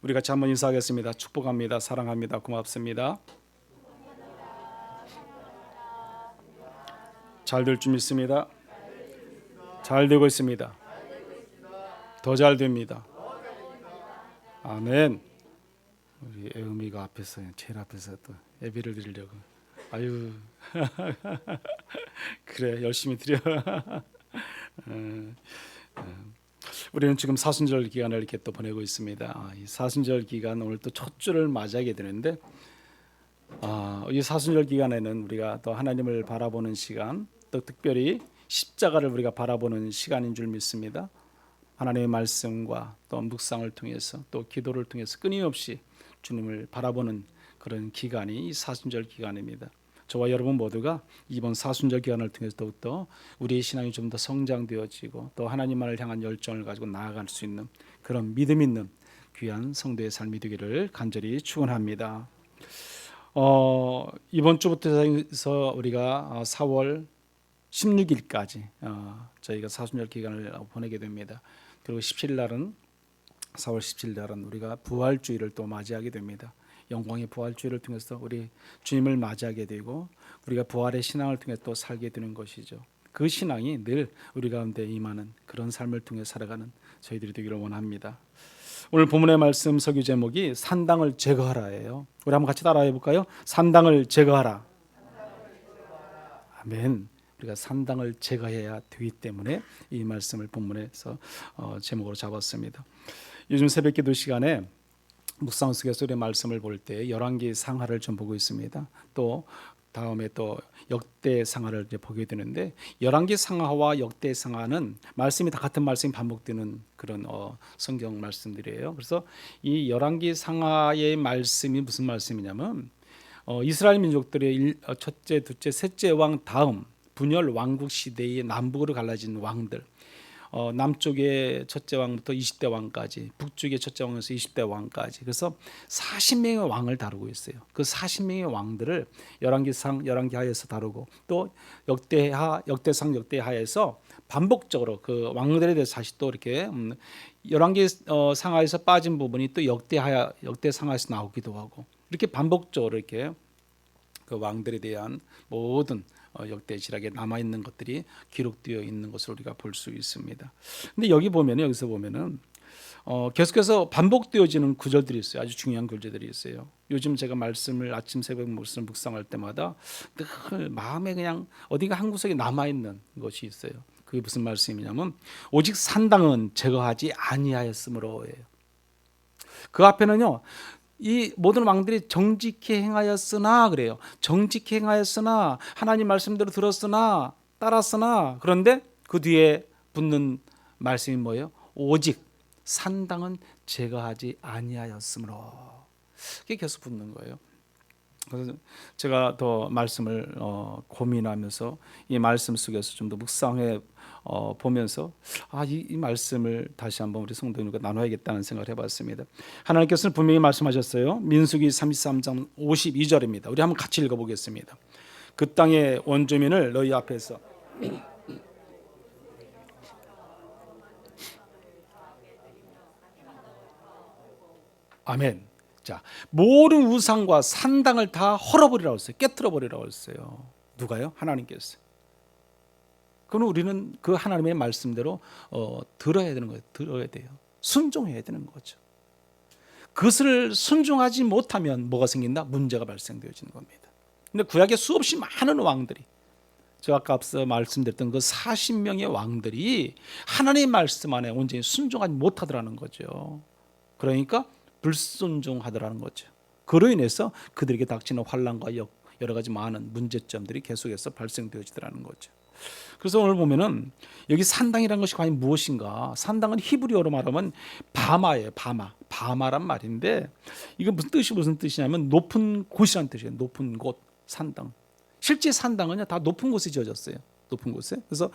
우리 같이 한번 인사하겠습니다. 축복합니다. 사랑합니다. 고맙습니다. 잘 될 줄 믿습니다. 잘 되고 있습니다. 더 잘 됩니다. 아멘. 우리 애음이가 앞에서 제일 앞에서 또 예배를 드리려고. 아유 그래 열심히 드려. 우리는 지금 사순절 기간을 이렇게 또 보내고 있습니다. 이 사순절 기간 오늘 또 첫 주를 맞이하게 되는데, 이 사순절 기간에는 우리가 또 하나님을 바라보는 시간, 또 특별히 십자가를 우리가 바라보는 시간인 줄 믿습니다. 하나님의 말씀과 또 묵상을 통해서 또 기도를 통해서 끊임없이 주님을 바라보는 그런 기간이 이 사순절 기간입니다. 저와 여러분 모두가 이번 사순절 기간을 통해서 더욱더 우리의 신앙이 좀 더 성장되어지고 또 하나님만을 향한 열정을 가지고 나아갈 수 있는 그런 믿음 있는 귀한 성도의 삶이 되기를 간절히 축원합니다. 이번 주부터 해서 우리가 4월 16일까지 저희가 사순절 기간을 보내게 됩니다. 그리고 17일 날은 4월 17일 날은 우리가 부활주일을 또 맞이하게 됩니다. 영광의 부활주일을 통해서 우리 주님을 맞이하게 되고 우리가 부활의 신앙을 통해 또 살게 되는 것이죠. 그 신앙이 늘 우리 가운데 임하는 그런 삶을 통해 살아가는 저희들이 되기를 원합니다. 오늘 본문의 말씀 서교 제목이 산당을 제거하라예요. 우리 한번 같이 따라해 볼까요? 산당을 제거하라. 아멘. 우리가 산당을 제거해야 되기 때문에 이 말씀을 본문에서 제목으로 잡았습니다. 요즘 새벽기도 시간에 묵상 속에서 우리 말씀을 볼 때 열왕기 상하를 좀 보고 있습니다. 또 다음에 또 역대 상하를 이제 보게 되는데, 열왕기 상하와 역대 상하는 말씀이 다 같은 말씀이 반복되는 그런 성경 말씀들이에요. 그래서 이 열왕기 상하의 말씀이 무슨 말씀이냐면 이스라엘 민족들의 첫째, 둘째, 셋째 왕 다음 분열 왕국 시대의 남북으로 갈라진 왕들, 남쪽의 첫째 왕부터 20대 왕까지, 북쪽의 첫째 왕에서 20대 왕까지, 그래서 40명의 왕을 다루고 있어요. 그 40명의 왕들을 열왕기상, 열왕기하에서 다루고 또 역대하, 역대상, 역대하에서 반복적으로 그 왕들에 대해서 다시 또 이렇게 열왕기 상하에서 빠진 부분이 또 역대하, 역대상하에서 나오기도 하고, 이렇게 반복적으로 이렇게 그 왕들에 대한 모든 역대 지략에 남아 있는 것들이 기록되어 있는 것을 우리가 볼 수 있습니다. 근데 여기서 보면은 계속해서 반복되어지는 구절들이 있어요. 아주 중요한 구절들이 있어요. 요즘 제가 말씀을 아침 새벽 말씀 묵상할 때마다 늘 마음에 그냥 어디가 한 구석에 남아 있는 것이 있어요. 그게 무슨 말씀이냐면 오직 산당은 제거하지 아니하였으므로예요. 그 앞에는요, 이 모든 왕들이 정직히 행하였으나 그래요. 정직히 행하였으나, 하나님 말씀대로 들었으나, 따랐으나, 그런데 그 뒤에 붙는 말씀이 뭐예요? 오직 산당은 제거하지 아니하였으므로. 이게 계속 붙는 거예요. 그래서 제가 더 말씀을 고민하면서 이 말씀 속에서 좀 더 묵상해 보면서 이 말씀을 다시 한번 우리 성도님과 나눠야겠다는 생각을 해봤습니다. 하나님께서는 분명히 말씀하셨어요. 민수기 33장 52절입니다. 우리 한번 같이 읽어보겠습니다. 그 땅의 원주민을 너희 앞에서 아멘. 자, 모든 우상과 산당을 다 헐어버리라고 했어요. 깨트려버리라고 했어요. 누가요? 하나님께서. 그럼 우리는 그 하나님의 말씀대로 들어야 되는 거예요. 들어야 돼요. 순종해야 되는 거죠. 그것을 순종하지 못하면 뭐가 생긴다? 문제가 발생되어지는 겁니다. 근데 구약에 수없이 많은 왕들이, 제가 아까 앞서 말씀드렸던 그 40명의 왕들이 하나님의 말씀 안에 온전히 순종하지 못하더라는 거죠. 그러니까 불순종하더라는 거죠. 그로 인해서 그들에게 닥치는 환난과 여러 가지 많은 문제점들이 계속해서 발생되어지더라는 거죠. 그래서 오늘 보면은 여기 산당이라는 것이 과연 무엇인가? 산당은 히브리어로 말하면 바마예요. 바마란 말인데, 이거 무슨 뜻이냐면 높은 곳이란 뜻이에요. 높은 곳, 산당. 실제 산당은요 다 높은 곳에 지어졌어요. 높은 곳에. 그래서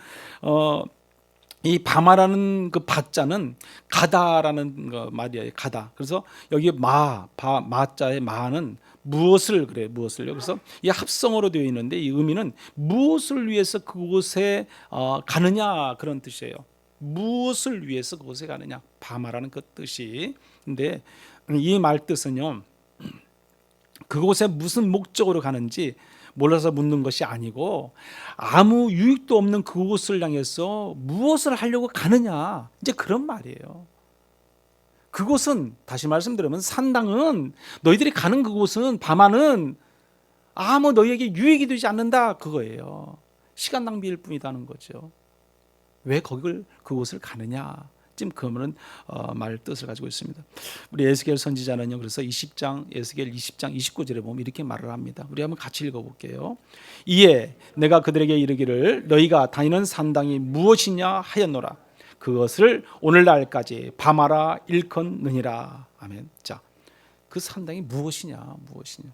이 바마라는 그 바자는 가다라는 말이에요. 가다. 그래서 여기 마자의 마는 무엇을 그래, 무엇을요. 그래서 이 합성어로 되어 있는데 이 의미는 무엇을 위해서 그곳에 가느냐, 그런 뜻이에요. 무엇을 위해서 그곳에 가느냐, 바마라는 그 뜻이. 근데 이 말 뜻은요, 그곳에 무슨 목적으로 가는지 몰라서 묻는 것이 아니고 아무 유익도 없는 그곳을 향해서 무엇을 하려고 가느냐, 이제 그런 말이에요. 그곳은 다시 말씀드리면 산당은, 너희들이 가는 그곳은 밤하는 아무 너희에게 유익이 되지 않는다, 그거예요. 시간 낭비일 뿐이다는 거죠. 왜 그곳을 가느냐, 지금 그러면 말 뜻을 가지고 있습니다. 우리 에스겔 선지자는요, 그래서 20장 에스겔 20장 29절에 보면 이렇게 말을 합니다. 우리 한번 같이 읽어볼게요. 이에 내가 그들에게 이르기를 너희가 다니는 산당이 무엇이냐 하였노라. 그것을 오늘날까지 밤하라 일컫느니라. 아멘. 자, 그 산당이 무엇이냐, 무엇이냐.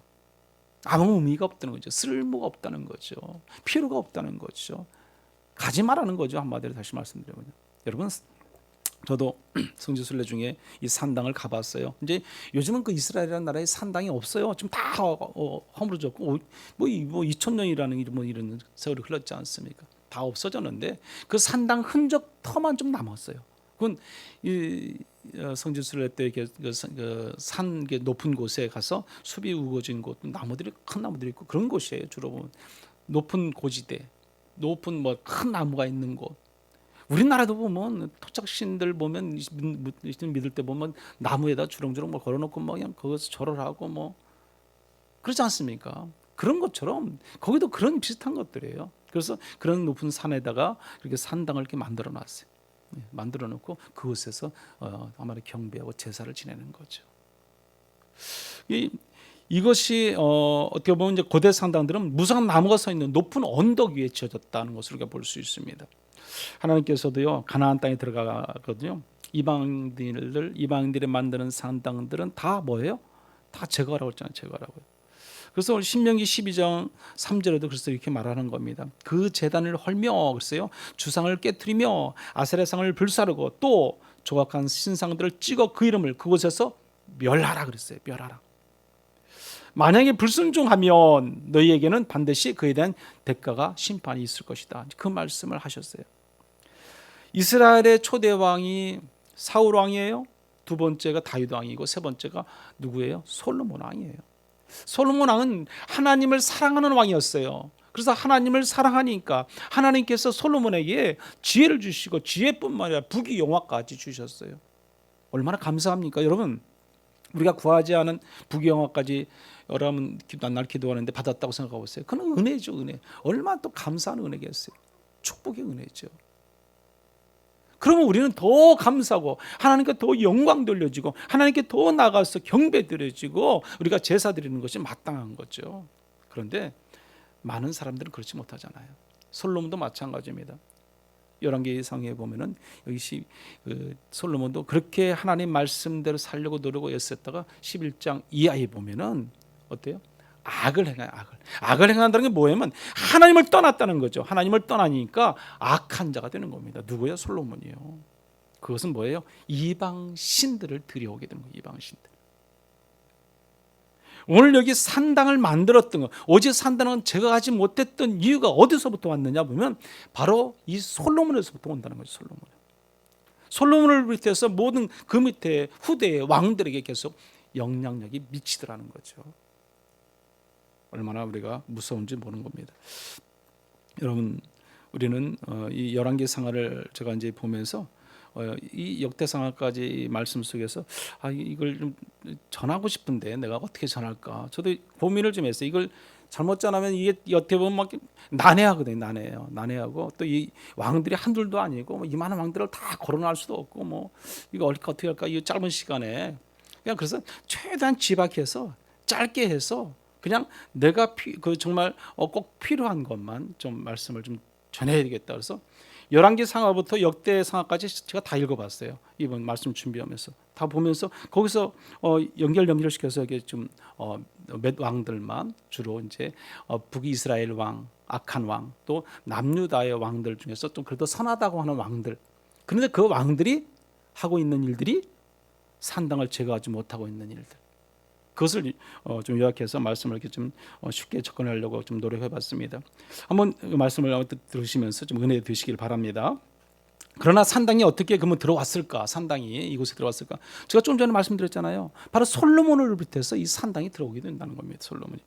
아무 의미가 없다는 거죠. 쓸모가 없다는 거죠. 필요가 없다는 거죠. 가지 말라는 거죠. 한마디로 다시 말씀드리면, 여러분, 저도 성지순례 중에 이 산당을 가봤어요. 이제 요즘은 그 이스라엘이라는 나라에 산당이 없어요. 지금 다 허물어졌고, 뭐 2000년이라는 이런 세월이 흘렀지 않습니까? 다 없어졌는데 그 산당 흔적 터만 좀 남았어요. 그건 이 성지순례 때 산 높은 곳에 가서 숲이 우거진 곳, 나무들이 큰 나무들이 있고 그런 곳이에요. 주로 보면 높은 고지대, 높은 뭐 큰 나무가 있는 곳. 우리나라도 보면 토착신들 보면 믿을 때 보면 나무에다 주렁주렁 뭐 걸어놓고 뭐 그냥 거기서 절을 하고 뭐 그렇지 않습니까? 그런 것처럼 거기도 그런 비슷한 것들이에요. 그래서 그런 높은 산에다가 이렇게 산당을 이렇게 만들어 놨어요. 만들어 놓고 그곳에서 아마도 경배하고 제사를 지내는 거죠. 이것이 어떻게 보면 이제 고대 산당들은 무성한 나무가 서 있는 높은 언덕 위에 지어졌다는 것을 우리가 볼 수 있습니다. 하나님께서도요, 가나안 땅에 들어가거든요. 이방인들이 만드는 산당들은 다 뭐예요? 다 제거하라고 했잖아요. 제거하라고요. 그래서 신명기 12장 3절에도 그래서 이렇게 말하는 겁니다. 그 제단을 헐며, 글쎄요, 주상을 깨트리며 아세라상을 불사르고 또 조각한 신상들을 찍어 그 이름을 그곳에서 멸하라 그랬어요. 멸하라. 만약에 불순종하면 너희에게는 반드시 그에 대한 대가가 심판이 있을 것이다. 그 말씀을 하셨어요. 이스라엘의 초대 왕이 사울 왕이에요. 두 번째가 다윗 왕이고 세 번째가 누구예요? 솔로몬 왕이에요. 솔로몬 왕은 하나님을 사랑하는 왕이었어요. 그래서 하나님을 사랑하니까 하나님께서 솔로몬에게 지혜를 주시고 지혜뿐만 아니라 부귀영화까지 주셨어요. 얼마나 감사합니까, 여러분? 우리가 구하지 않은 부귀영화까지 여러분 날 기도하는데 받았다고 생각하고 있어요. 그건 은혜죠, 은혜. 얼마나 또 감사한 은혜겠어요. 축복의 은혜죠. 그러면 우리는 더 감사하고 하나님께 더 영광 돌려지고 하나님께 더 나가서 경배 드려지고 우리가 제사 드리는 것이 마땅한 거죠. 그런데 많은 사람들은 그렇지 못하잖아요. 솔로몬도 마찬가지입니다. 열왕기상에 보면은 여기 솔로몬도 그렇게 하나님 말씀대로 살려고 노력을 애썼다가 11장 이하에 보면은 어때요? 악을 행해요. 악을 행한다는 게 뭐냐면 하나님을 떠났다는 거죠. 하나님을 떠나니까 악한 자가 되는 겁니다. 누구예요? 솔로몬이요. 그것은 뭐예요? 이방 신들을 들여오게 되는 거예요. 이방 신들. 오늘 여기 산당을 만들었던 거, 어제 산당은 제가 하지 못했던 이유가 어디서부터 왔느냐 보면 바로 이 솔로몬에서부터 온다는 거죠. 솔로몬을 비롯해서 모든 그 밑에 후대의 왕들에게 계속 영향력이 미치더라는 거죠. 얼마나 우리가 무서운지 모르는 겁니다. 여러분, 우리는 이 열왕기 상하를 제가 이제 보면서 이 역대상하까지 말씀 속에서 이걸 좀 전하고 싶은데 내가 어떻게 전할까? 저도 고민을 좀 했어요. 이걸 잘못 전하면 이게 어떻게 보면 막 난해하거든요. 난해하고 또 이 왕들이 한둘도 아니고 뭐 이만한 왕들을 다 거론할 수도 없고 뭐 이거 어떻게 할까? 이 짧은 시간에 그냥 그래서 최대한 집약해서 짧게 해서 그냥 내가 정말 꼭 필요한 것만 좀 말씀을 좀 전해야 되겠다. 그래서 열왕기 상하부터 역대 상하까지 제가 다 읽어봤어요. 이번 말씀 준비하면서 다 보면서 거기서 연결시켜서 이게 좀 몇 왕들만 주로 이제 북이스라엘 왕, 악한 왕, 또 남유다의 왕들 중에서 좀 그래도 선하다고 하는 왕들. 그런데 그 왕들이 하고 있는 일들이 산당을 제거하지 못하고 있는 일들. 그것을 좀 요약해서 말씀을 이렇게 좀 쉽게 접근하려고 좀 노력해봤습니다. 한번 그 말씀을 들으시면서 좀 은혜 되시길 바랍니다. 그러나 산당이 어떻게 그러면 들어왔을까? 산당이 이곳에 들어왔을까? 제가 좀 전에 말씀드렸잖아요. 바로 솔로몬을 비롯해서 이 산당이 들어오게 된다는 겁니다. 솔로몬이.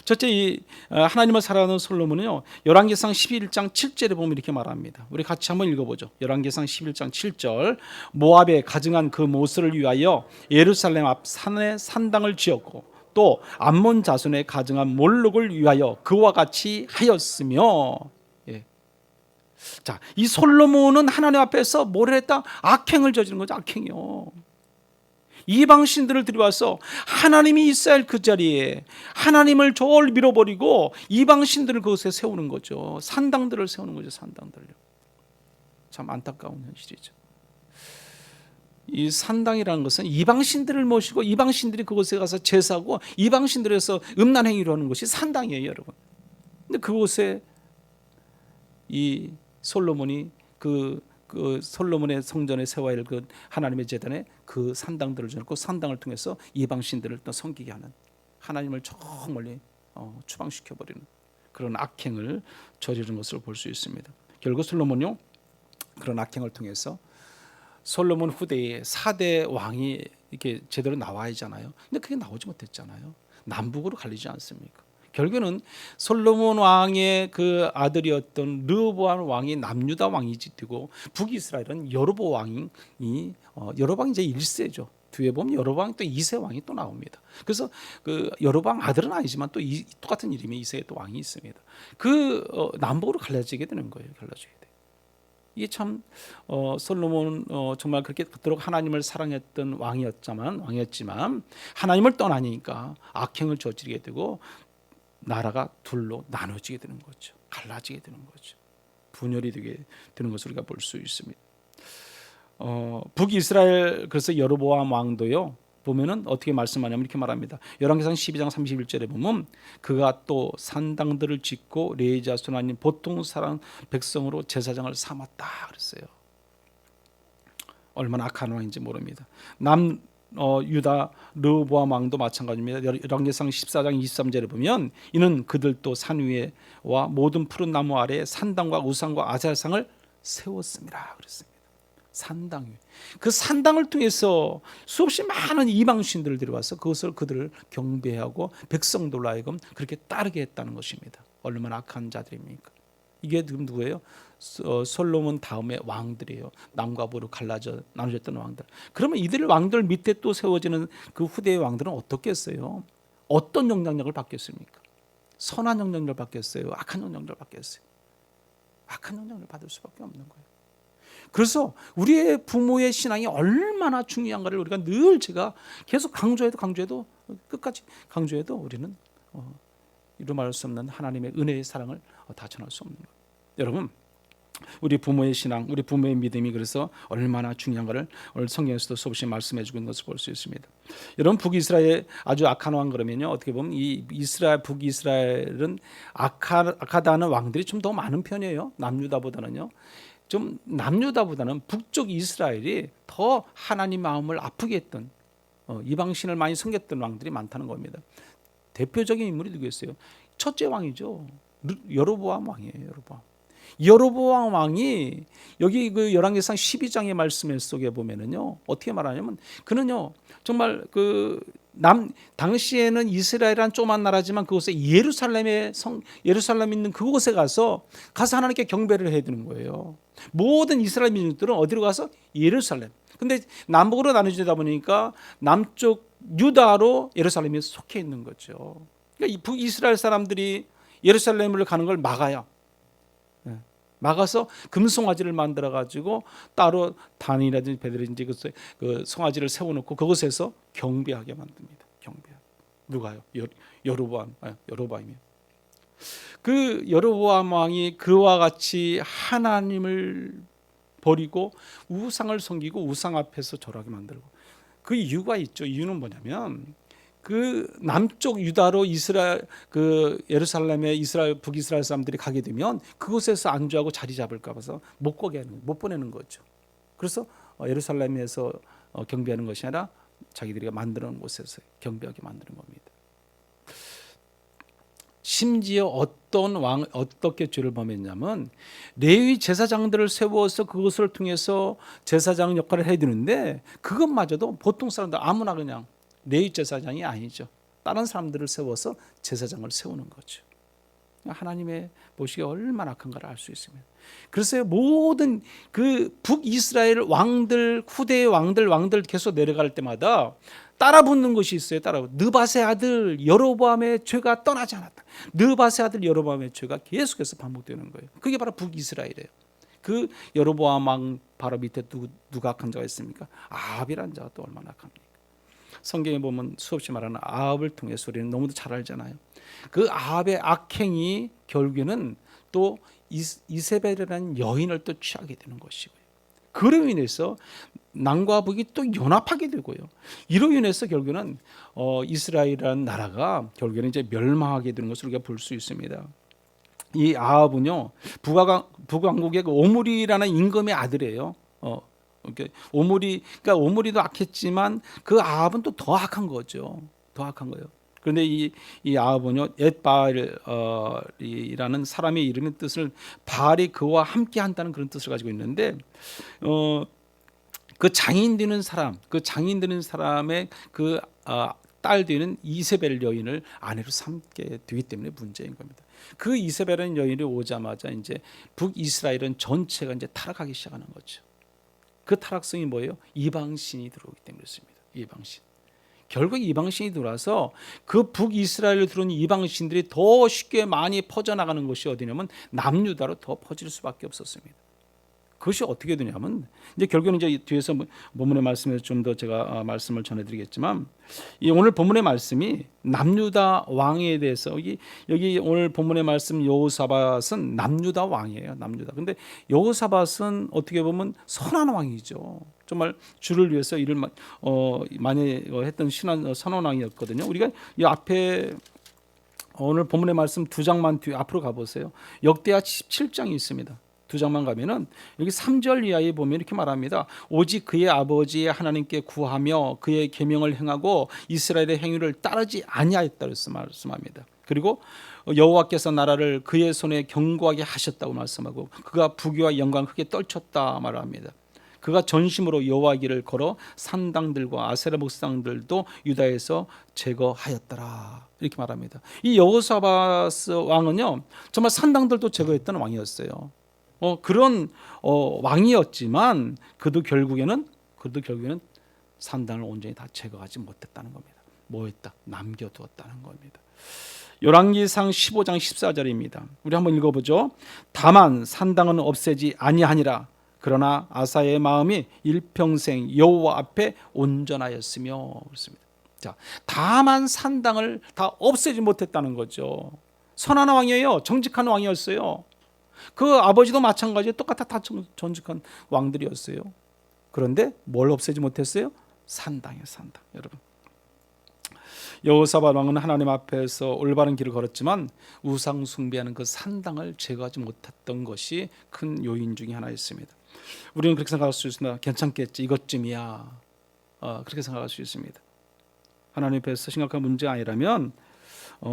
첫째, 이 하나님을 사랑하는 솔로몬은요, 열왕기상 11장 7절에 보면 이렇게 말합니다. 우리 같이 한번 읽어보죠. 열왕기상 11장 7절. 모압에 가증한 그 모스를 위하여 예루살렘 앞 산에 산당을 지었고 또 암몬 자손에 가증한 몰록을 위하여 그와 같이 하였으며. 예. 자, 이 솔로몬은 하나님 앞에서 뭘 했다? 악행을 저지른 거죠. 악행이요. 이방 신들을 들여와서 하나님이 있어야 할 그 자리에 하나님을 저를 밀어버리고 이방 신들을 그곳에 세우는 거죠. 산당들을 세우는 거죠. 산당들요. 참 안타까운 현실이죠. 이 산당이라는 것은 이방 신들을 모시고 이방 신들이 그곳에 가서 제사하고 이방 신들에서 음란 행위를 하는 것이 산당이에요, 여러분. 근데 그곳에 이 솔로몬이 그 솔로몬의 성전에 세워야 할 그 하나님의 제단에 그 산당들을 줘놓고 산당을 통해서 이방 신들을 또 섬기게 하는, 하나님을 저 멀리 추방시켜 버리는 그런 악행을 저지른 것을 볼 수 있습니다. 결국 솔로몬요, 그런 악행을 통해서 솔로몬 후대에 4대 왕이 이렇게 제대로 나와야 하잖아요. 근데 그게 나오지 못했잖아요. 남북으로 갈리지 않습니까? 결국은 솔로몬 왕의 그 아들이었던 르호보암 왕이 남유다 왕이 되고 북이스라엘은 여로보암 왕이 여로보암 이제 1세죠. 뒤에 보면 여로보암 또 2세 왕이 또 나옵니다. 그래서 그 여로보암 아들은 아니지만 또 똑같은 이름의 2세 또 왕이 있습니다. 그 남북으로 갈라지게 되는 거예요. 갈라지게 돼. 이게 참 솔로몬은 정말 그렇게 그토록 하나님을 사랑했던 왕이었지만 하나님을 떠나니까 악행을 저지르게 되고 나라가 둘로 나눠지게 되는 거죠. 갈라지게 되는 거죠. 분열이 되게 되는 것을 우리가 볼 수 있습니다. 북이스라엘 그래서 여로보암 왕도요. 보면은 어떻게 말씀하냐면 이렇게 말합니다. 열왕기상 12장 31절에 보면 그가 또 산당들을 짓고 레위 자손 아닌 보통 사람 백성으로 제사장을 삼았다 그랬어요. 얼마나 악한 왕인지 모릅니다. 유다 르호보암 왕도 마찬가지입니다. 열왕기상 14장 23절에 보면 이는 그들 또 산 위에와 모든 푸른 나무 아래에 산당과 우상과 아잘상을 세웠습니다. 그랬습니다. 산당 위. 그 산당을 통해서 수없이 많은 이방 신들을 들여와서 그들을 경배하고 백성들로 하여금 그렇게 따르게 했다는 것입니다. 얼마나 악한 자들입니까? 이게 지금 누구예요? 솔로몬 다음에 왕들이에요. 남과 북으로 나눠졌던 왕들. 그러면 이들 왕들 밑에 또 세워지는 그 후대의 왕들은 어떻겠어요? 어떤 영향력을 받겠습니까? 선한 영향력을 받겠어요? 악한 영향력을 받겠어요? 악한 영향력을 받을 수밖에 없는 거예요. 그래서 우리의 부모의 신앙이 얼마나 중요한가를 우리가 늘 제가 계속 강조해도 끝까지 강조해도 우리는 이루 말할 수 없는 하나님의 은혜의 사랑을 다 전할 수 없는 거예요. 여러분, 우리 부모의 신앙, 우리 부모의 믿음이 그래서 얼마나 중요한가를 오늘 성경에서도 수없이 말씀해주고 있는 것을 볼 수 있습니다. 여러분, 북이스라엘 아주 악한 왕 그러면요, 어떻게 보면 이 북이스라엘은 악하다는 왕들이 좀 더 많은 편이에요. 남유다보다는요. 좀 남유다보다는 북쪽 이스라엘이 더 하나님 마음을 아프게 했던 이방신을 많이 섬겼던 왕들이 많다는 겁니다. 대표적인 인물이 누구였어요? 첫째 왕이죠. 여로보암 왕이에요. 여로보암 왕이 여기 그 열왕기상 12장의 말씀 속에 보면은요, 어떻게 말하냐면 그는요 정말 당시에는 이스라엘은 조그만 나라지만 그곳에 예루살렘에 있는 그곳에 가서 하나님께 경배를 해야 되는 거예요. 모든 이스라엘 민족들은 어디로 가서? 예루살렘. 근데 남북으로 나눠지다 보니까 남쪽 유다로 예루살렘이 속해 있는 거죠. 그러니까 이 북이스라엘 사람들이 예루살렘을 가는 걸 막아요. 막아서 금송아지를 만들어 가지고 따로 단이라든지 배들인지 그 송아지를 세워놓고 그곳에서 경배하게 만듭니다. 누가요? 여로보암이요. 그 여로보암 왕이 그와 같이 하나님을 버리고 우상을 섬기고 우상 앞에서 절하게 만들고, 그 이유가 있죠. 이유는 뭐냐면 그 남쪽 유다로 예루살렘에 북이스라엘 사람들이 가게 되면 그곳에서 안주하고 자리 잡을까 봐서 못 보내는 거죠. 그래서 예루살렘에서 경배하는 것이 아니라 자기들이 만드는 곳에서 경배하게 만드는 겁니다. 심지어 어떤 왕 어떻게 죄를 범했냐면 레위 제사장들을 세워서 그것을 통해서 제사장 역할을 해야 되는데 그것마저도 보통 사람들 아무나 그냥 레위 제사장이 아니죠. 다른 사람들을 세워서 제사장을 세우는 거죠. 하나님의 보시기에 얼마나 악한가를 알 수 있습니다. 그래서 모든 그 북이스라엘 왕들 후대의 왕들 계속 내려갈 때마다 따라붙는 것이 있어요. 느밧의 아들 여로보암의 죄가 떠나지 않았다. 느밧의 아들 여로보암의 죄가 계속해서 반복되는 거예요. 그게 바로 북이스라엘이에요. 그 여로보암 왕 바로 밑에 누가 악한 자가 있습니까? 아합이라는 자가 또 얼마나 악합니까? 성경에 보면 수없이 말하는 아합을 통해서 우리는 너무도 잘 알잖아요. 그 아합의 악행이 결국에는 또 이세벨이라는 여인을 또 취하게 되는 것이고요. 그로 인해서 남과 북이 또 연합하게 되고요. 이로 인해서 결국에는 이스라엘이라는 나라가 결국에는 이제 멸망하게 되는 것을 우리가 볼 수 있습니다. 이 아합은요 북왕국의 그 오므리라는 임금의 아들이에요. 그러니까 오므리도 악했지만 그 아합은 또 더 악한 거죠. 더 악한 거예요. 그런데 이 아합은요 엣바알이라는 사람의 이름의 뜻을 바알이 그와 함께 한다는 그런 뜻을 가지고 있는데 그 장인 되는 사람의 그 딸 되는 이세벨 여인을 아내로 삼게 되기 때문에 문제인 겁니다. 그 이세벨은 여인이 오자마자 이제 북이스라엘은 전체가 이제 타락하기 시작하는 거죠. 그 타락성이 뭐예요? 이방신이 들어오기 때문에 그렇습니다. 이방신. 결국 이방신이 들어와서 그 북이스라엘로 들어온 이방신들이 더 쉽게 많이 퍼져나가는 것이 어디냐면 남유다로 더 퍼질 수밖에 없었습니다. 그것이 어떻게 되냐면 이제 결국은 이제 뒤에서 본문의 말씀에서 좀 더 제가 말씀을 전해드리겠지만 이 오늘 본문의 말씀이 남유다 왕에 대해서 여기 오늘 본문의 말씀 여호사밧은 남유다 왕이에요. 남유다. 근데 여호사밧은 어떻게 보면 선한 왕이죠. 정말 주를 위해서 일을 많이 했던 선한 왕이었거든요. 우리가 이 앞에 오늘 본문의 말씀 두 장만 뒤 앞으로 가보세요. 역대하 17장이 있습니다. 두 장만 가면은 여기 3절 이하에 보면 이렇게 말합니다. 오직 그의 아버지의 하나님께 구하며 그의 계명을 행하고 이스라엘의 행위를 따르지 아니하였다고 말씀합니다. 그리고 여호와께서 나라를 그의 손에 견고하게 하셨다고 말씀하고 그가 부귀와 영광을 크게 떨쳤다 말합니다. 그가 전심으로 여호와 길을 걸어 산당들과 아세라 목상들도 유다에서 제거하였더라 이렇게 말합니다. 이 여호사밧 왕은요 정말 산당들도 제거했던 왕이었어요. 그런 왕이었지만 그도 결국에는 산당을 온전히 다 제거하지 못했다는 겁니다. 뭐했다? 남겨두었다는 겁니다. 열왕기상 15장 14절입니다. 우리 한번 읽어보죠. 다만 산당은 없애지 아니하니라. 그러나 아사의 마음이 일평생 여호와 앞에 온전하였으며 그렇습니다. 자, 다만 산당을 다 없애지 못했다는 거죠. 선한 왕이에요. 정직한 왕이었어요. 그 아버지도 마찬가지로 똑같아 다 정직한 왕들이었어요. 그런데 뭘 없애지 못했어요? 산당이에요. 산당. 여러분, 여호사밧 왕은 하나님 앞에서 올바른 길을 걸었지만 우상 숭배하는 그 산당을 제거하지 못했던 것이 큰 요인 중에 하나였습니다. 우리는 그렇게 생각할 수 있습니다. 괜찮겠지, 이것쯤이야. 그렇게 생각할 수 있습니다. 하나님 앞에서 심각한 문제가 아니라면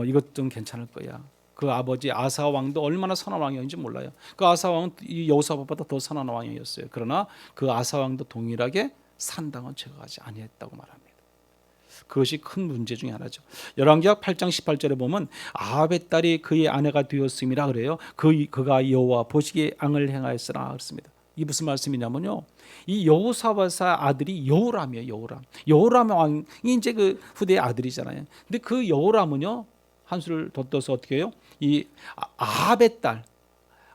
이것 좀 괜찮을 거야. 그 아버지 아사 왕도 얼마나 선한 왕이었는지 몰라요. 그 아사 왕은 이 여호사밧보다 더 선한 왕이었어요. 그러나 그 아사 왕도 동일하게 산당은 제거하지 아니했다고 말합니다. 그것이 큰 문제 중에 하나죠. 열왕기하 8장 18절에 보면 아합의 딸이 그의 아내가 되었음이라 그래요. 그가 여호와 보시기에 앙을 행하였으나 그렇습니다. 이 무슨 말씀이냐면요. 이 여호사밧의 아들이 여호람이에요. 여호람 왕이 이제 그 후대의 아들이잖아요. 근데 그 여호람은요. 한 수를 덧떠서 어떻게 해요? 이 아합의 딸,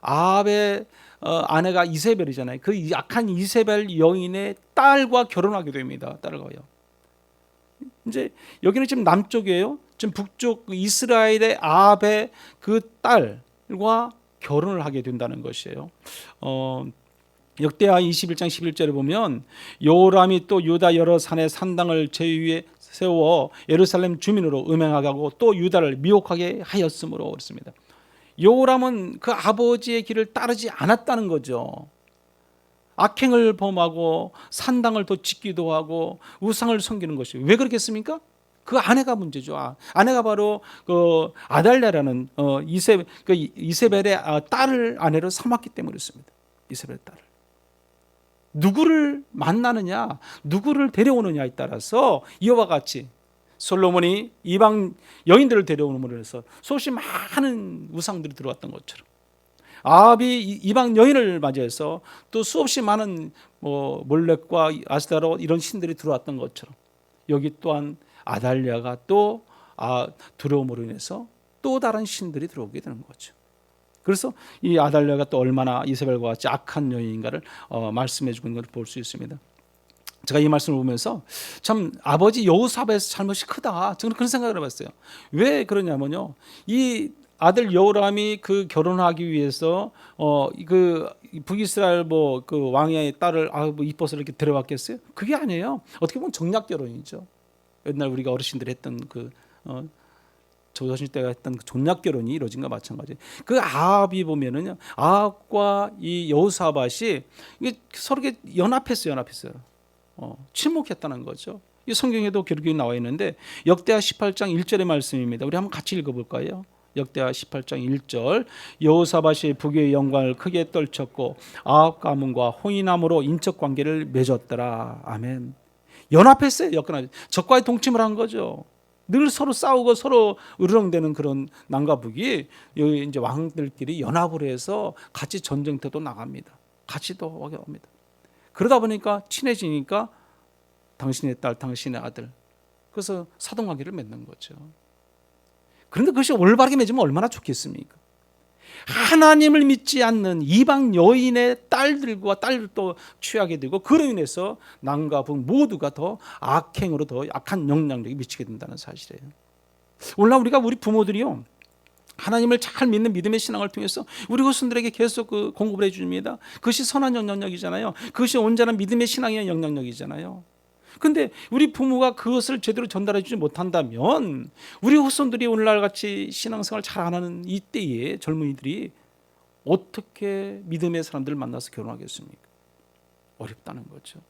아합의 아내가 이세벨이잖아요. 그 약한 이세벨 여인의 딸과 결혼하게 됩니다. 딸과요. 이제 여기는 지금 남쪽이에요. 지금 북쪽 이스라엘의 아합의 그 딸과 결혼을 하게 된다는 것이에요. 역대하 21장 11절에 보면 여호람이 또 유다 여러 산의 산당을 제 위에 세워 예루살렘 주민으로 음행하게 하고 또 유다를 미혹하게 하였으므로 그렇습니다. 여호람은 그 아버지의 길을 따르지 않았다는 거죠. 악행을 범하고 산당을 또 짓기도 하고 우상을 섬기는 것이 왜 그렇겠습니까? 그 아내가 문제죠. 아내가 바로 그 아달랴라는 이세벨의 딸을 아내로 삼았기 때문에 그렇습니다. 이세벨의 딸을. 누구를 만나느냐, 누구를 데려오느냐에 따라서 이와 같이 솔로몬이 이방 여인들을 데려오는 해서 수없이 많은 우상들이 들어왔던 것처럼, 아합이 이방 여인을 맞이해서 또 수없이 많은 몰렉과 아스타로 이런 신들이 들어왔던 것처럼, 여기 또한 아달랴가 또 두려움으로 인해서 또 다른 신들이 들어오게 되는 거죠. 그래서 이 아달랴가 또 얼마나 이세벨과 같이 악한 여인인가를 말씀해 주고 있는 것을 볼 수 있습니다. 제가 이 말씀을 보면서 참 아버지 여호사밧의 잘못이 크다, 저는 그런 생각을 해봤어요. 왜 그러냐면요, 이 아들 여호람이 그 결혼하기 위해서 그 북이스라엘 그 왕의 딸을 이뻐서 이렇게 데려왔겠어요? 그게 아니에요. 어떻게 보면 정략 결혼이죠. 옛날 우리가 어르신들이 했던 조선 때가 했던 그 존략 결혼이 이루어진 것과 마찬가지. 그 아합이 보면은요, 아합과 이 여호사밧이 서로 연합했어요. 침묵했다는 거죠. 이 성경에도 기록이 나와 있는데 역대하 18장 1절의 말씀입니다. 우리 한번 같이 읽어볼까요? 역대하 18장 1절. 여호사밧이 북의 영광을 크게 떨쳤고 아합 가문과 혼인함으로 인적 관계를 맺었더라. 아멘. 연합했어요. 적과의 동침을 한 거죠. 늘 서로 싸우고 서로 으르렁대는 그런 남과 북이 여기 이제 왕들끼리 연합을 해서 같이 전쟁터도 나갑니다. 같이 또 합니다. 그러다 보니까 친해지니까 당신의 딸, 당신의 아들, 그래서 사돈관계를 맺는 거죠. 그런데 그것이 올바르게 맺으면 얼마나 좋겠습니까? 하나님을 믿지 않는 이방 여인의 딸들과 딸도 취하게 되고, 그로 인해서 남과 북 모두가 더 악행으로 더 악한 영향력이 미치게 된다는 사실이에요. 오늘날 우리 부모들이요, 하나님을 잘 믿는 믿음의 신앙을 통해서 우리 후손들에게 계속 공급을 해줍니다. 그것이 선한 영향력이잖아요. 그것이 온전한 믿음의 신앙의 영향력이잖아요. 근데 우리 부모가 그것을 제대로 전달해 주지 못한다면 우리 후손들이 오늘날 같이 신앙생활 잘 안 하는 이때에 젊은이들이 어떻게 믿음의 사람들을 만나서 결혼하겠습니까? 어렵다는 거죠.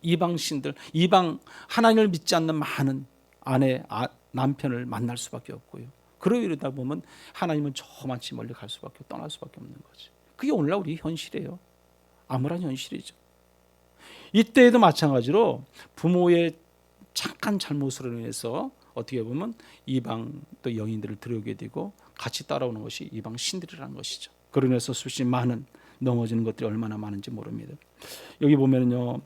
이방 신들, 이방 하나님을 믿지 않는 많은 아내, 남편을 만날 수밖에 없고요. 그러다 보면 하나님은 저만치 멀리 갈 수밖에, 떠날 수밖에 없는 거죠. 그게 오늘날 우리 현실이에요. 암울한 현실이죠. 이때에도 마찬가지로 부모의 잠깐 잘못으로 인해서 어떻게 보면 이방 또 여인들을 들여오게 되고 같이 따라오는 것이 이방 신들이라는 것이죠. 그로 인해서 수없이 많은 넘어지는 것들이 얼마나 많은지 모릅니다. 여기 보면은요,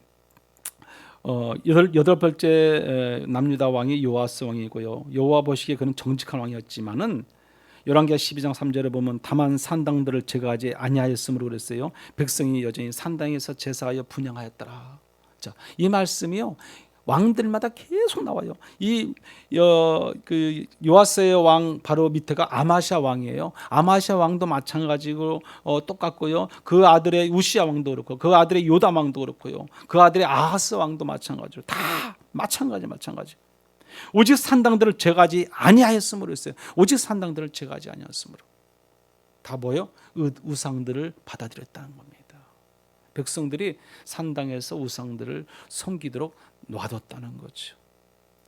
여덟 번째 남유다 왕이 요아스 왕이고요. 여호와 보시기에 그는 정직한 왕이었지만은 열왕기하 12장 3절에 보면 다만 산당들을 제거하지 아니하였으므로 그랬어요. 백성이 여전히 산당에서 제사하여 분향하였더라. 자, 이 말씀이요, 왕들마다 계속 나와요. 요아스의 왕 바로 밑에가 아마샤 왕이에요. 아마샤 왕도 마찬가지고 똑같고요. 그 아들의 우시야 왕도 그렇고, 그 아들의 요담 왕도 그렇고요. 그 아들의 아하스 왕도 마찬가지로 다 마찬가지. 오직 산당들을 제거하지 아니하였으므로 했어요. 오직 산당들을 제거하지 아니하였으므로. 다 뭐요? 우상들을 받아들였다는 겁니다. 백성들이 산당에서 우상들을 섬기도록 놔뒀다는 거죠.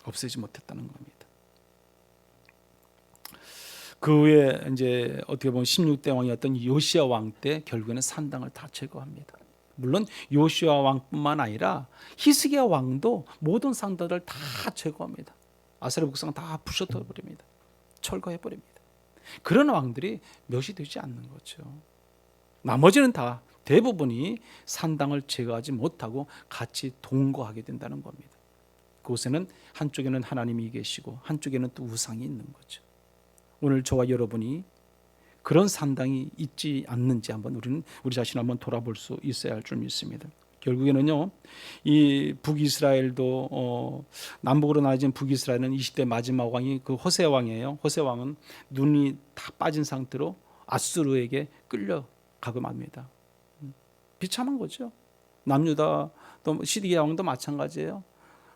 없애지 못했다는 겁니다. 그 후에 이제 어떻게 보면 16대 왕이었던 요시야 왕 때 결국에는 산당을 다 제거합니다. 물론 요시야 왕뿐만 아니라 히스기야 왕도 모든 산당들을 다 제거합니다. 아스라 북상 다 부셔버립니다. 철거해버립니다. 그런 왕들이 몇이 되지 않는 거죠. 나머지는 다 대부분이 산당을 제거하지 못하고 같이 동거하게 된다는 겁니다. 그곳에는 한쪽에는 하나님이 계시고 한쪽에는 또 우상이 있는 거죠. 오늘 저와 여러분이 그런 산당이 있지 않는지 한번 우리 자신을 한번 돌아볼 수 있어야 할 줄 믿습니다. 결국에는요, 이 북이스라엘도 남북으로 나눠진 북이스라엘은 20대 마지막 왕이 그 호세 왕이에요. 호세 왕은 눈이 다 빠진 상태로 아수르에게 끌려가고 맙니다. 비참한 거죠. 남유다 또 시드기야 왕도 마찬가지예요.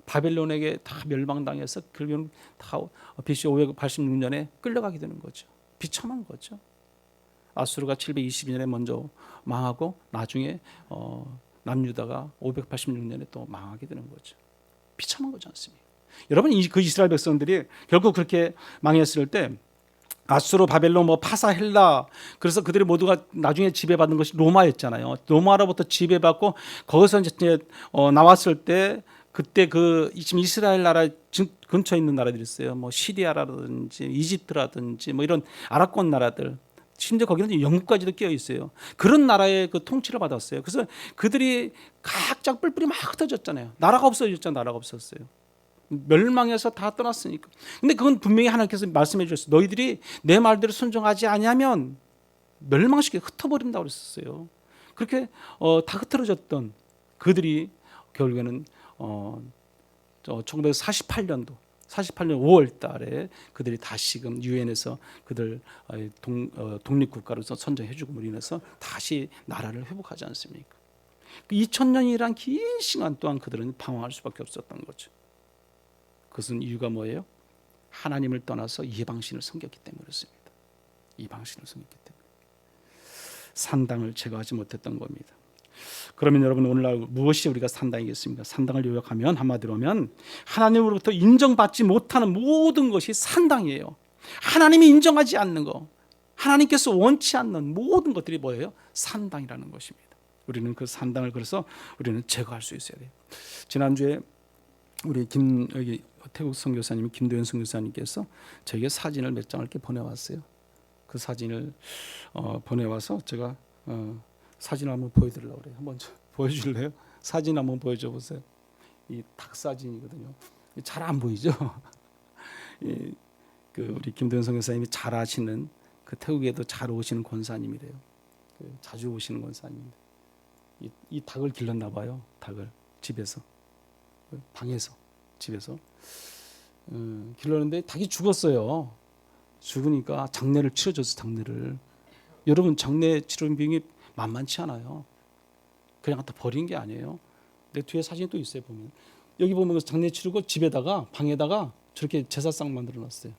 바벨론에게 다 멸망당해서 결국은 다 BC 586년에 끌려가게 되는 거죠. 비참한 거죠. 아수르가 722년에 먼저 망하고 나중에 남유다가 586년에 또 망하게 되는 거죠. 비참한 거지 않습니까? 여러분 그 이스라엘 백성들이 결국 그렇게 망했을 때 아수르, 바벨론, 뭐 파사, 헬라, 그래서 그들이 모두가 나중에 지배받은 것이 로마였잖아요. 로마로부터 지배받고 거기서 이제 나왔을 때 그때 그 지금 이스라엘 나라 근처에 있는 나라들이 있어요. 뭐 시리아라든지 이집트라든지 뭐 이런 아랍권 나라들, 심지어 거기는 영국까지도 끼어 있어요. 그런 나라의 그 통치를 받았어요. 그래서 그들이 각자 뿔뿔이 막 흩어졌잖아요. 나라가 없어졌잖아요. 나라가 없었어요. 멸망해서 다 떠났으니까. 근데 그건 분명히 하나님께서 말씀해 주셨어요. 너희들이 내 말대로 순종하지 아니하면 멸망시켜 흩어버린다고 그랬었어요. 그렇게 다 흩어졌던 그들이 결국에는 1948년 5월 달에 그들이 다시금 유엔에서 그들 독립국가로서 선정해 주고로 인해서 다시 나라를 회복하지 않습니까? 2000년이란 긴 시간 동안 그들은 방황할 수밖에 없었던 거죠. 그것은 이유가 뭐예요? 하나님을 떠나서 이방신을 섬겼기 때문에 그렇습니다. 이방신을 섬겼기 때문에 산당을 제거하지 못했던 겁니다. 그러면 여러분 오늘날 무엇이 우리가 산당이겠습니까? 산당을 요약하면 한마디로 하면 하나님으로부터 인정받지 못하는 모든 것이 산당이에요. 하나님이 인정하지 않는 거, 하나님께서 원치 않는 모든 것들이 뭐예요? 산당이라는 것입니다. 우리는 그 산당을 그래서 우리는 제거할 수 있어야 돼요. 지난주에 우리 여기 태국 선교사님 김도현 선교사님께서 저에게 사진을 몇 장을 이렇게 보내왔어요. 그 사진을 보내와서 제가 사진 한번 보여드리려고 그래요. 한번 보여줄래요? 사진 한번 보여줘 보세요. 이 닭 사진이거든요. 잘 안 보이죠? 그 우리 김도현 선교사님이 잘 아시는 그 태국에도 잘 오시는 권사님이래요. 자주 오시는 권사님인데 이 닭을 길렀나 봐요. 닭을 집에서 방에서 집에서 길렀는데 닭이 죽었어요. 죽으니까 장례를 치러줘서 장례를. 여러분 장례 치르는 비용이 만만치 않아요. 그냥 갖다 버린 게 아니에요. 내 뒤에 사진이 또 있어요. 보면 여기 보면 장례 치르고 집에다가 방에다가 저렇게 제사상 만들어 놨어요.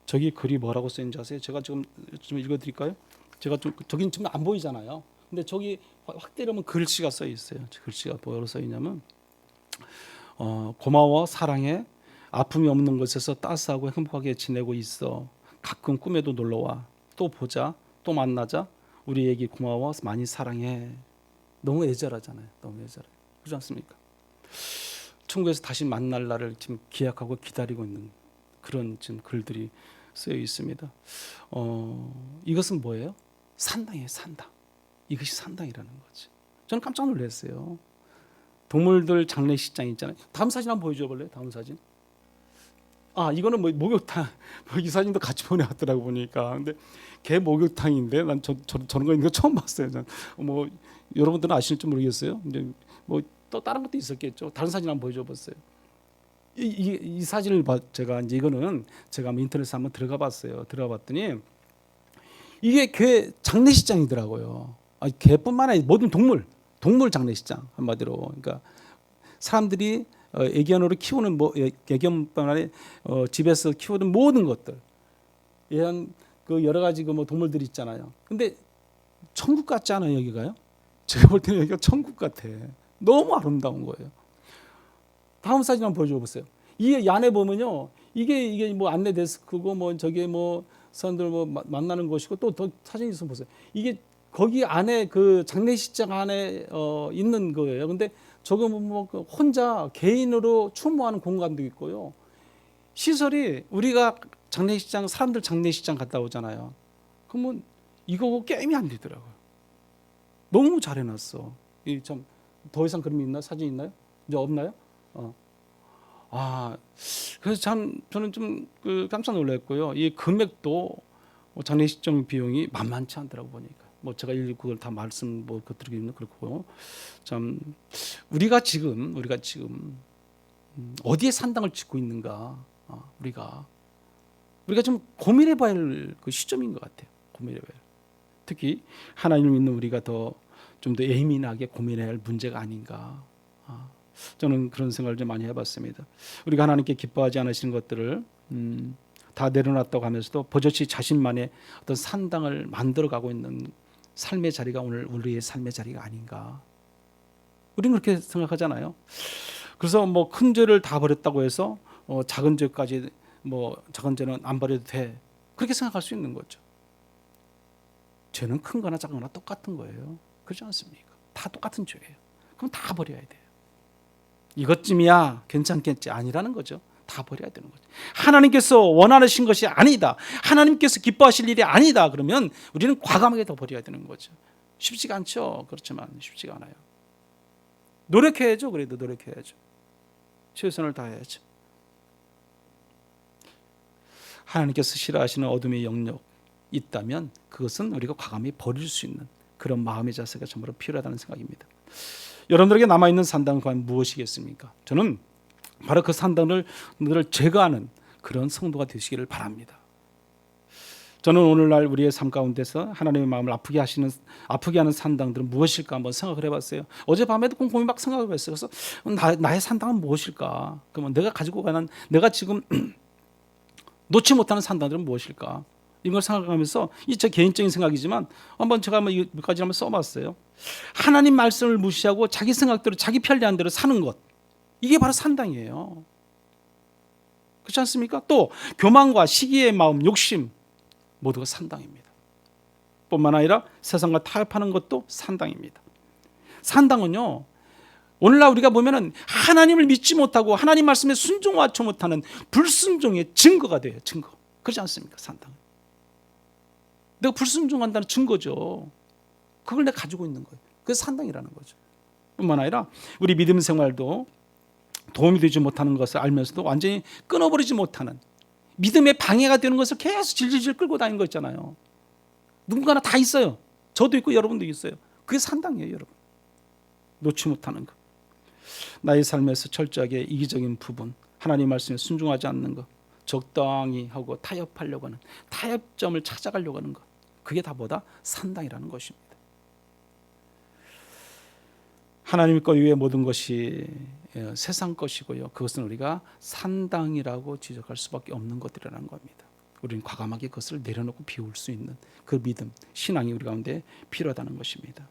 저기 글이 뭐라고 써있는지 아세요? 제가 좀 읽어드릴까요? 제가 좀 저긴 좀 안 보이잖아요. 근데 저기 확대로 하면 글씨가 써 있어요. 글씨가 뭐라고 써 있냐면 고마워 사랑해 아픔이 없는 곳에서 따스하고 행복하게 지내고 있어. 가끔 꿈에도 놀러와. 또 보자. 또 만나자. 우리 애기 고마워 많이 사랑해. 너무 애절하잖아요. 너무 애절해. 그렇지 않습니까? 천국에서 다시 만날 날을 지금 기약하고 기다리고 있는 그런 지금 글들이 쓰여 있습니다. 이것은 뭐예요? 산당이에요. 산당. 이것이 산당이라는 거지. 저는 깜짝 놀랐어요. 동물들 장례식장 있잖아요. 다음 사진 한번 보여줘 볼래요? 다음 사진. 이거는 뭐 목욕탕. 이 사진도 같이 보내왔더라고 보니까. 근데 개 목욕탕인데 난 저런 거 있는 거 처음 봤어요. 뭐 여러분들은 아실지 모르겠어요. 근데 뭐 또 다른 것도 있었겠죠. 다른 사진 한번 보여줘 보세요. 이 사진을 제가 이제 이거는 제가 인터넷에 한번 들어가 봤어요. 들어가 봤더니 이게 개 장례식장이더라고요. 개뿐만 아니라 모든 동물 장례식장 한마디로. 그러니까 사람들이 애견으로 키우는 애견뿐만 아니라 집에서 키우는 모든 것들, 이런 그 여러 가지 그 뭐 동물들이 있잖아요. 근데 천국 같지 않아요 여기가요? 제가 볼 때는 여기가 천국 같아. 너무 아름다운 거예요. 다음 사진 한번 보여줘 보세요. 이 안에 보면요, 이게 뭐 안내 데스크고 뭐 저게 뭐 사람들 뭐 만나는 곳이고 또 더 사진 있으면 보세요. 이게 거기 안에 그 장례식장 안에 있는 거예요. 근데 저거 뭐 혼자 개인으로 추모하는 공간도 있고요. 시설이 우리가 장례식장 사람들 장례식장 갔다 오잖아요. 그러면 이거 게임이 안 되더라고요. 너무 잘 해놨어. 이 참 더 이상 그림이 있나? 사진 있나요? 이제 없나요? 그래서 참 저는 좀 깜짝 놀랐고요. 이 금액도 장례식장 비용이 만만치 않더라고 보니까. 뭐 제가 그걸 다 말씀 드리기는 그렇고 참 우리가 지금 어디에 산당을 짓고 있는가 우리가 좀 고민해봐야 할 그 시점인 것 같아요. 고민해봐야. 특히 하나님을 믿는 우리가 좀 더 예민하게 고민해야 할 문제가 아닌가. 저는 그런 생각을 좀 많이 해봤습니다. 우리가 하나님께 기뻐하지 않으시는 것들을 다 내려놨다고 하면서도 버젓이 자신만의 어떤 산당을 만들어가고 있는 삶의 자리가 오늘 우리의 삶의 자리가 아닌가. 우리는 그렇게 생각하잖아요. 그래서 뭐 큰 죄를 다 버렸다고 해서 작은 죄까지 뭐 작은 죄는 안 버려도 돼, 그렇게 생각할 수 있는 거죠. 죄는 큰 거나 작은 거나 똑같은 거예요. 그렇지 않습니까? 다 똑같은 죄예요. 그럼 다 버려야 돼요. 이것쯤이야 괜찮겠지, 아니라는 거죠. 다 버려야 되는 거죠. 하나님께서 원하신 것이 아니다, 하나님께서 기뻐하실 일이 아니다, 그러면 우리는 과감하게 더 버려야 되는 거죠. 쉽지가 않죠. 그렇지만 쉽지가 않아요. 노력해야죠. 그래도 노력해야죠. 최선을 다해야죠. 하나님께서 싫어하시는 어둠의 영역 있다면 그것은 우리가 과감히 버릴 수 있는 그런 마음의 자세가 정말로 필요하다는 생각입니다. 여러분들에게 남아있는 산당은 과연 무엇이겠습니까? 저는 바로 그 산당을 제거하는 그런 성도가 되시기를 바랍니다. 저는 오늘날 우리의 삶 가운데서 하나님의 마음을 아프게 하는 산당들은 무엇일까 한번 생각을 해봤어요. 어젯밤에도 곰곰이 막 생각을 했어요. 그래서 나의 산당은 무엇일까? 그러면 내가 가지고 가는, 내가 지금 놓지 못하는 산당들은 무엇일까? 이걸 생각하면서, 이 제 개인적인 생각이지만 한번 제가 몇 가지 한번 써봤어요. 하나님 말씀을 무시하고 자기 생각대로 자기 편리한 대로 사는 것, 이게 바로 산당이에요. 그렇지 않습니까? 또 교만과 시기의 마음, 욕심, 모두가 산당입니다. 뿐만 아니라 세상과 타협하는 것도 산당입니다. 산당은요, 오늘날 우리가 보면은 하나님을 믿지 못하고 하나님 말씀에 순종하지 못하는 불순종의 증거가 돼요. 증거. 그렇지 않습니까? 산당. 내가 불순종한다는 증거죠. 그걸 내가 가지고 있는 거예요. 그게 산당이라는 거죠. 뿐만 아니라 우리 믿음 생활도 도움이 되지 못하는 것을 알면서도 완전히 끊어버리지 못하는, 믿음의 방해가 되는 것을 계속 질질질 끌고 다니는 거 있잖아요. 누군가나 다 있어요. 저도 있고 여러분도 있어요. 그게 산당이에요, 여러분. 놓지 못하는 것. 나의 삶에서 철저하게 이기적인 부분, 하나님 말씀에 순종하지 않는 것, 적당히 하고 타협하려고 하는, 타협점을 찾아가려고 하는 것, 그게 다 뭐다? 산당이라는 것입니다. 하나님 것 이외의 모든 것이 세상 것이고요, 그것은 우리가 산당이라고 지적할 수밖에 없는 것들이라는 겁니다. 우리는 과감하게 그것을 내려놓고 비울 수 있는 그 믿음, 신앙이 우리 가운데 필요하다는 것입니다.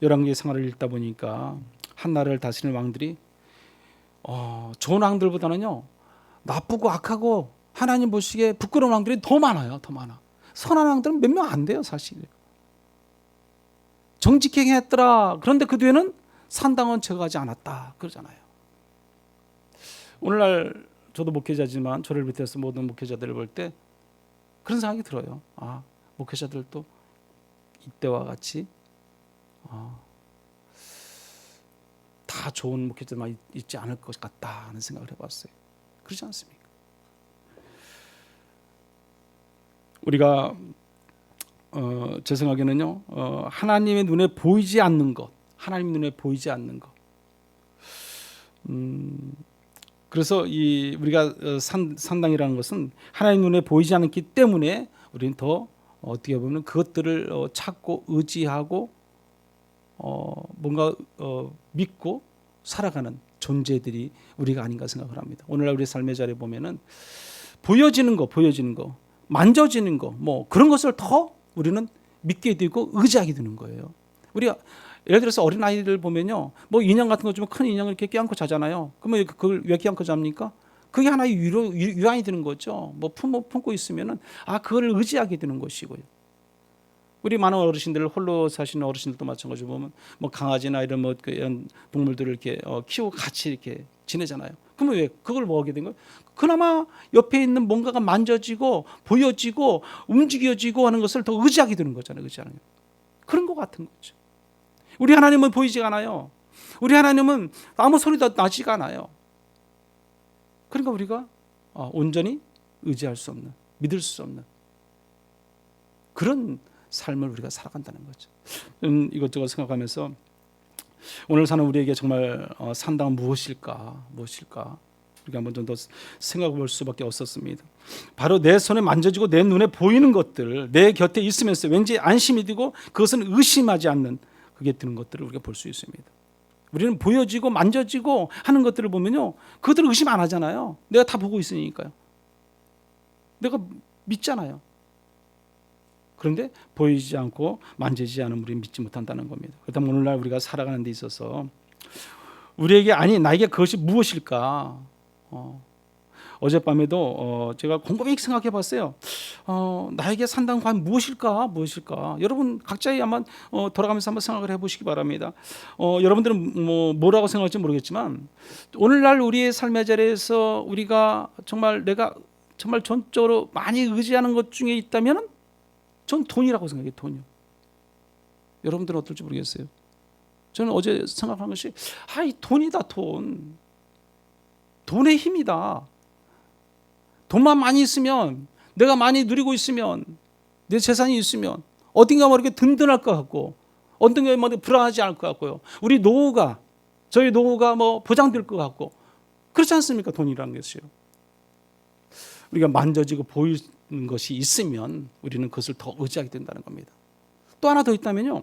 열왕기의 생활을 읽다 보니까 한 나라를 다스리는 왕들이 좋은 왕들보다는요, 나쁘고 악하고 하나님 보시기에 부끄러운 왕들이 더 많아요. 더 많아. 선한 왕들은 몇 명 안 돼요, 사실. 정직하게 했더라. 그런데 그 뒤에는 산당은 제거하지 않았다, 그러잖아요. 오늘날 저도 목회자지만 저를 비롯해서 모든 목회자들을 볼 때 그런 생각이 들어요. 목회자들도 이때와 같이 다 좋은 목회자만 있지 않을 것 같다 하는 생각을 해봤어요. 그렇지 않습니까? 우리가 제 생각에는요, 하나님의 눈에 보이지 않는 것, 하나님 눈에 보이지 않는 것. 그래서 우리가 산당이라는 것은 하나님 눈에 보이지 않기 때문에 우리는 더 어떻게 보면 그것들을 찾고 의지하고 뭔가 믿고 살아가는 존재들이 우리가 아닌가 생각을 합니다. 오늘날 우리 삶의 자리에 보면은 보여지는 거, 만져지는 거, 뭐 그런 것을 더 우리는 믿게 되고 의지하게 되는 거예요. 우리가 예를 들어서 어린 아이들 보면요, 뭐 인형 같은 거 주면 큰 인형을 이렇게 껴안고 자잖아요. 그러면 그걸 왜 껴안고 잡니까? 그게 하나의 유안이 되는 거죠. 뭐 품고 있으면은 그걸 의지하게 되는 것이고요. 우리 많은 어르신들, 홀로 사시는 어르신들도 마찬가지로 보면 뭐 강아지나 이런 이런 동물들을 이렇게 키우고 같이 이렇게 지내잖아요. 그러면 왜 그걸 뭐 하게 된 거예요? 그나마 옆에 있는 뭔가가 만져지고 보여지고 움직여지고 하는 것을 더 의지하게 되는 거잖아요. 의지하는 거. 그런 것 같은 거죠. 우리 하나님은 보이지가 않아요. 우리 하나님은 아무 소리도 나지가 않아요. 그러니까 우리가 온전히 의지할 수 없는, 믿을 수 없는 그런 삶을 우리가 살아간다는 거죠. 이것저것 생각하면서 오늘 사는 우리에게 정말 산당은 무엇일까? 우리가 한번 좀 더 생각해 볼 수밖에 없었습니다. 바로 내 손에 만져지고 내 눈에 보이는 것들, 내 곁에 있으면서 왠지 안심이 되고 그것은 의심하지 않는, 그게 드는 것들을 우리가 볼 수 있습니다. 우리는 보여지고 만져지고 하는 것들을 보면요, 그것들을 의심 안 하잖아요. 내가 다 보고 있으니까요. 내가 믿잖아요. 그런데 보이지 않고 만지지 않으면 우리는 믿지 못한다는 겁니다. 그렇다면 오늘날 우리가 살아가는 데 있어서 우리에게 아니 나에게 그것이 무엇일까? 어젯밤에도 제가 곰곰이 생각해 봤어요. 나에게 산다는 과연 무엇일까? 무엇일까? 여러분 각자의 한번 돌아가면서 한번 생각을 해보시기 바랍니다. 여러분들은 뭐라고 생각할지 모르겠지만 오늘날 우리의 삶의 자리에서 우리가 정말 내가 정말 전적으로 많이 의지하는 것 중에 있다면 전 돈이라고 생각해요. 돈이요. 여러분들은 어떨지 모르겠어요. 저는 어제 생각한 것이 이 돈이다. 돈의 힘이다. 돈만 많이 있으면, 내가 많이 누리고 있으면, 내 재산이 있으면 어딘가 모르게 든든할 것 같고 어딘가 모르게 불안하지 않을 것 같고요. 저희 노후가 보장될 것 같고 그렇지 않습니까? 돈이라는 것이요. 우리가 만져지고 보이는 것이 있으면 우리는 그것을 더 의지하게 된다는 겁니다. 또 하나 더 있다면요.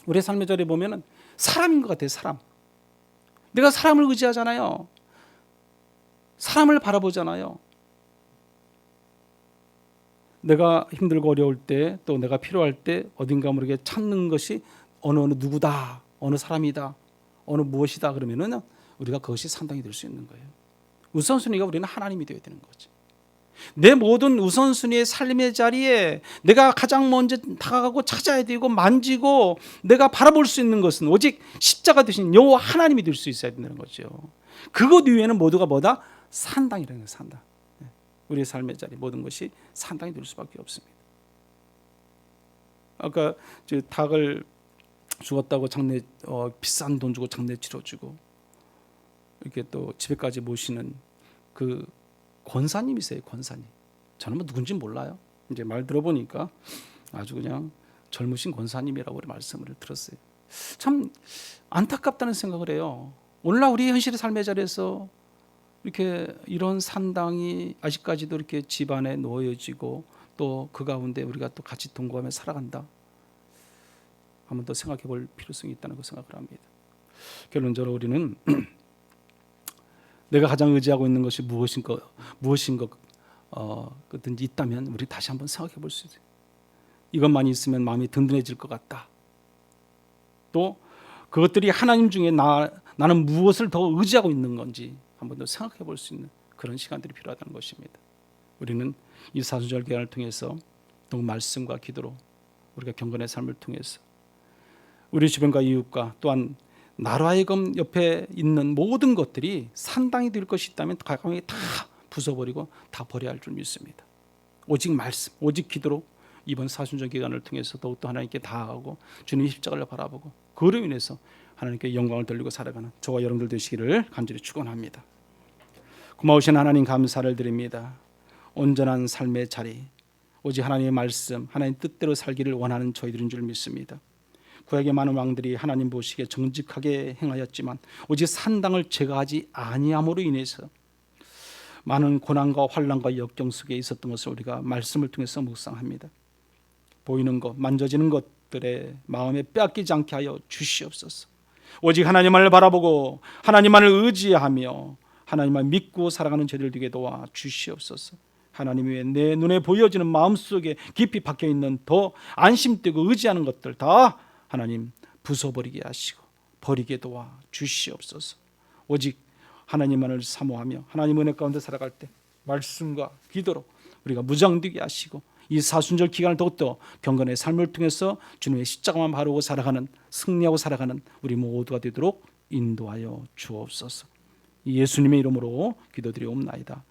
우리의 삶의 자리에 보면은 사람인 것 같아요. 사람. 내가 사람을 의지하잖아요. 사람을 바라보잖아요. 내가 힘들고 어려울 때, 또 내가 필요할 때 어딘가 모르게 찾는 것이 어느 누구다, 어느 사람이다, 어느 무엇이다 그러면은 우리가 그것이 산당이 될 수 있는 거예요. 우선순위가 우리는 하나님이 되어야 되는 거죠. 내 모든 우선순위의 삶의 자리에 내가 가장 먼저 다가가고 찾아야 되고 만지고 내가 바라볼 수 있는 것은 오직 십자가 되신 여호와 하나님이 될 수 있어야 된다는 거죠. 그것 이외에는 모두가 뭐다? 산당이라는 거예요. 산당. 우리의 삶의 자리 모든 것이 산당이 될 수밖에 없습니다. 아까 닭을 죽었다고 장례 비싼 돈 주고 장례 치러주고 이렇게 또 집에까지 모시는 그 권사님이세요. 권사님. 저는 누군지 몰라요. 이제 말 들어보니까 아주 그냥 젊으신 권사님이라고 말씀을 들었어요. 참 안타깝다는 생각을 해요. 오늘날 우리 현실의 삶의 자리에서 이렇게 이런 산당이 아직까지도 이렇게 집안에 놓여지고 또 그 가운데 우리가 또 같이 동거하며 살아간다. 한번 더 생각해 볼 필요성이 있다는 걸 생각을 합니다. 결론적으로 우리는 내가 가장 의지하고 있는 것이 무엇인 것든지 있다면 우리 다시 한번 생각해 볼 수 있어요. 이것만 있으면 마음이 든든해질 것 같다. 또 그것들이 하나님 중에 나는 무엇을 더 의지하고 있는 건지 한번 더 생각해 볼 수 있는 그런 시간들이 필요하다는 것입니다. 우리는 이 사순절 기간을 통해서 또 말씀과 기도로 우리가 경건의 삶을 통해서 우리 주변과 이웃과 또한 나로 하여금 옆에 있는 모든 것들이 산당이 될 것이 있다면 가까이 다 부숴버리고 다 버려야 할 줄 믿습니다. 오직 말씀, 오직 기도로 이번 사순절 기간을 통해서 더욱더 하나님께 다가가고 주님의 십자가를 바라보고 그로 인해서 하나님께 영광을 돌리고 살아가는 저와 여러분들 되시기를 간절히 축원합니다. 고마우신 하나님 감사를 드립니다. 온전한 삶의 자리, 오직 하나님의 말씀, 하나님 뜻대로 살기를 원하는 저희들인 줄 믿습니다. 구약의 많은 왕들이 하나님 보시기에 정직하게 행하였지만 오직 산당을 제거하지 아니함으로 인해서 많은 고난과 환난과 역경 속에 있었던 것을 우리가 말씀을 통해서 묵상합니다. 보이는 것, 만져지는 것들의 마음에 빼앗기지 않게 하여 주시옵소서. 오직 하나님만을 바라보고 하나님만을 의지하며 하나님만 믿고 살아가는 저희들 되게 도와 주시옵소서. 하나님 외에 내 눈에 보여지는 마음속에 깊이 박혀있는 더 안심되고 의지하는 것들 다 하나님 부숴버리게 하시고 버리게 도와 주시옵소서. 오직 하나님만을 사모하며 하나님 은혜 가운데 살아갈 때 말씀과 기도로 우리가 무장되게 하시고 이 사순절 기간을 더욱더 경건의 삶을 통해서 주님의 십자가만 바르고 살아가는 승리하고 살아가는 우리 모두가 되도록 인도하여 주옵소서. 예수님의 이름으로 기도드리옵나이다.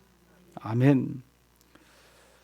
아멘.